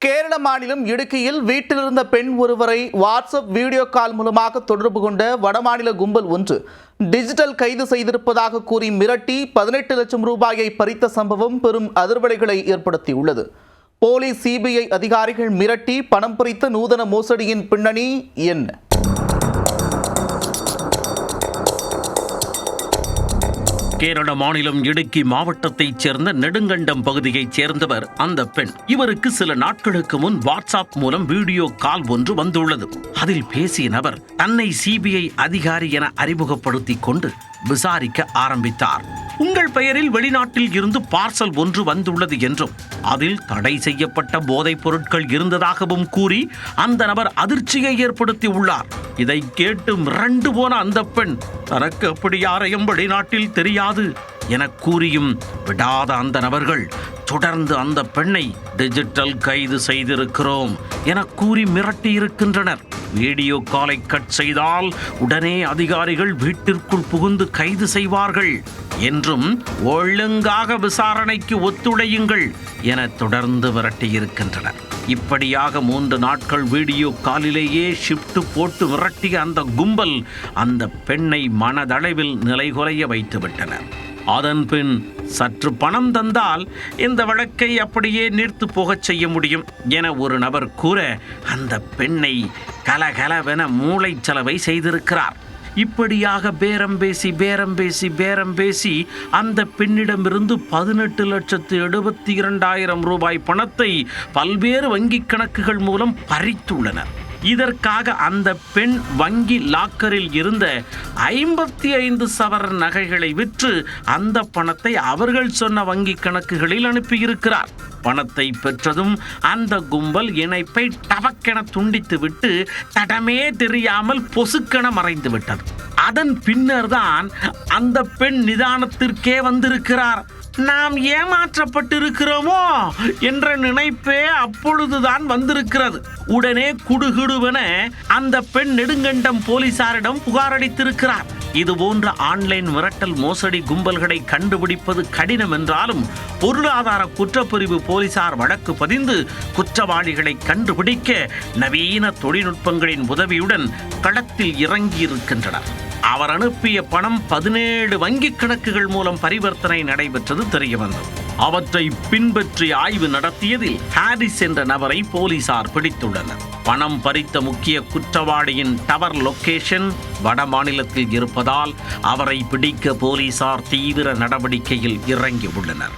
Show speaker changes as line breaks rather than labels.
கேரள மாநிலம் இடுக்கியில் வீட்டில் இருந்த பெண் ஒருவரை வாட்ஸ்அப் வீடியோ கால் மூலமாக தொடர்பு கொண்ட வடமாநில கும்பல் ஒன்று டிஜிட்டல் கைது செய்திருப்பதாக கூறி மிரட்டி 18 லட்சம் ரூபாயை பறித்த சம்பவம் பெரும் அதிர்வலைகளை ஏற்படுத்தியுள்ளது. போலீஸ் சிபிஐ அதிகாரிகள் மிரட்டி பணம் பறித்த நூதன மோசடியின் பின்னணி என்ன?
கேரள மாநிலம் இடுக்கி மாவட்டத்தைச் சேர்ந்த நெடுங்கண்டம் பகுதியைச் சேர்ந்தவர் அந்த பெண். இவருக்கு சில நாட்களுக்கு முன் வாட்ஸ்அப் மூலம் வீடியோ கால் ஒன்று வந்துள்ளது. அதில் பேசிய நபர் தன்னை சிபிஐ அதிகாரி என அறிமுகப்படுத்திக் கொண்டு விசாரிக்க ஆரம்பித்தார். உங்கள் பெயரில் வெளிநாட்டில் இருந்து பார்சல் ஒன்று வந்துள்ளது என்றும் அதில் தடை செய்யப்பட்ட போதைப் பொருட்கள் இருந்ததாகவும் கூறி அந்த நபர் அதிர்ச்சியை ஏற்படுத்தி உள்ளார். இதை கேட்டு மிரண்டு போன அந்த பெண் தனக்கு அப்படி யாரையும் வெளிநாட்டில் தெரியாது என கூறியும் விடாத அந்த நபர்கள் தொடர்ந்து அந்த பெண்ணை டிஜிட்டல் கைது செய்திருக்கிறோம் என கூறி மிரட்டி இருக்கின்றனர். வீடியோ காலை கட் செய்தால் உடனே அதிகாரிகள் வீட்டிற்குள் புகுந்து கைது செய்வார்கள் என்றும் ஒழுங்காக விசாரணைக்கு ஒத்துழையுங்கள் என தொடர்ந்து மிரட்டியிருக்கின்றனர். இப்படியாக 3 நாட்கள் வீடியோ காலிலேயே ஷிஃப்ட் போட்டு மிரட்டிய அந்த கும்பல் அந்த பெண்ணை மனதளவில் நிலைகுலைய வைத்துவிட்டனர். அதன் பின் சற்று பணம் தந்தால் இந்த வழக்கை அப்படியே நீர்த்து போகச் செய்ய முடியும் என ஒரு நபர் கூற அந்த பெண்ணை கலகலவென மூளைச்சலவை செய்திருக்கிறார். இப்படியாக பேரம் பேசி அந்த பெண்ணிடமிருந்து 18,72,200 ரூபாய் பணத்தை பல்வேறு வங்கிக் கணக்குகள் மூலம் பறித்துள்ளனர். இதற்காக அந்த பெண் வங்கி லாக்கரில் இருந்த 55 சவரன் நகைகளை விற்று அந்த பணத்தை அவர்கள் சொன்ன வங்கி கணக்குகளில் அனுப்பியிருக்கிறார். பணத்தை பெற்றதும் அந்த கும்பல் இணைப்பை டபக்கென துண்டித்துவிட்டு தடமே தெரியாமல் பொசுக்கென மறைந்து விட்டது. அதன் பின்னர் தான் அந்த பெண் நிதானத்திற்கே வந்திருக்கிறார். நாம் ஏமாற்றப்பட்டிருக்கிறோமோ என்ற நினைப்பே அப்பொழுதுதான் வந்திருக்கிறது. உடனே குடுகுடுவென அந்த பெண் நெடுங்கண்டம் போலீசாரிடம் புகார் அளித்திருக்கிறார். இதுபோன்ற ஆன்லைன் மிரட்டல் மோசடி கும்பல்களை கண்டுபிடிப்பது கடினம் என்றாலும் பொருளாதார குற்றப்பிரிவு போலீசார் வழக்கு பதிந்து குற்றவாளிகளை கண்டுபிடிக்க நவீன தொழில்நுட்பங்களின் உதவியுடன் களத்தில் இறங்கியிருக்கின்றனர். அவர் அனுப்பிய பணம் 17 வங்கிக் கணக்குகள் மூலம் பரிவர்த்தனை நடைபெற்றது தெரியவந்தது. அவற்றை பின்பற்றி ஆய்வு நடத்தியதில் ஹாரிஸ் என்ற நபரை போலீசார் பிடித்துள்ளனர். பணம் பறித்த முக்கிய குற்றவாளியின் டவர் லொகேஷன் வட மாநிலத்தில் இருப்பதால் அவரை பிடிக்க போலீசார் தீவிர நடவடிக்கையில் இறங்கியுள்ளனர்.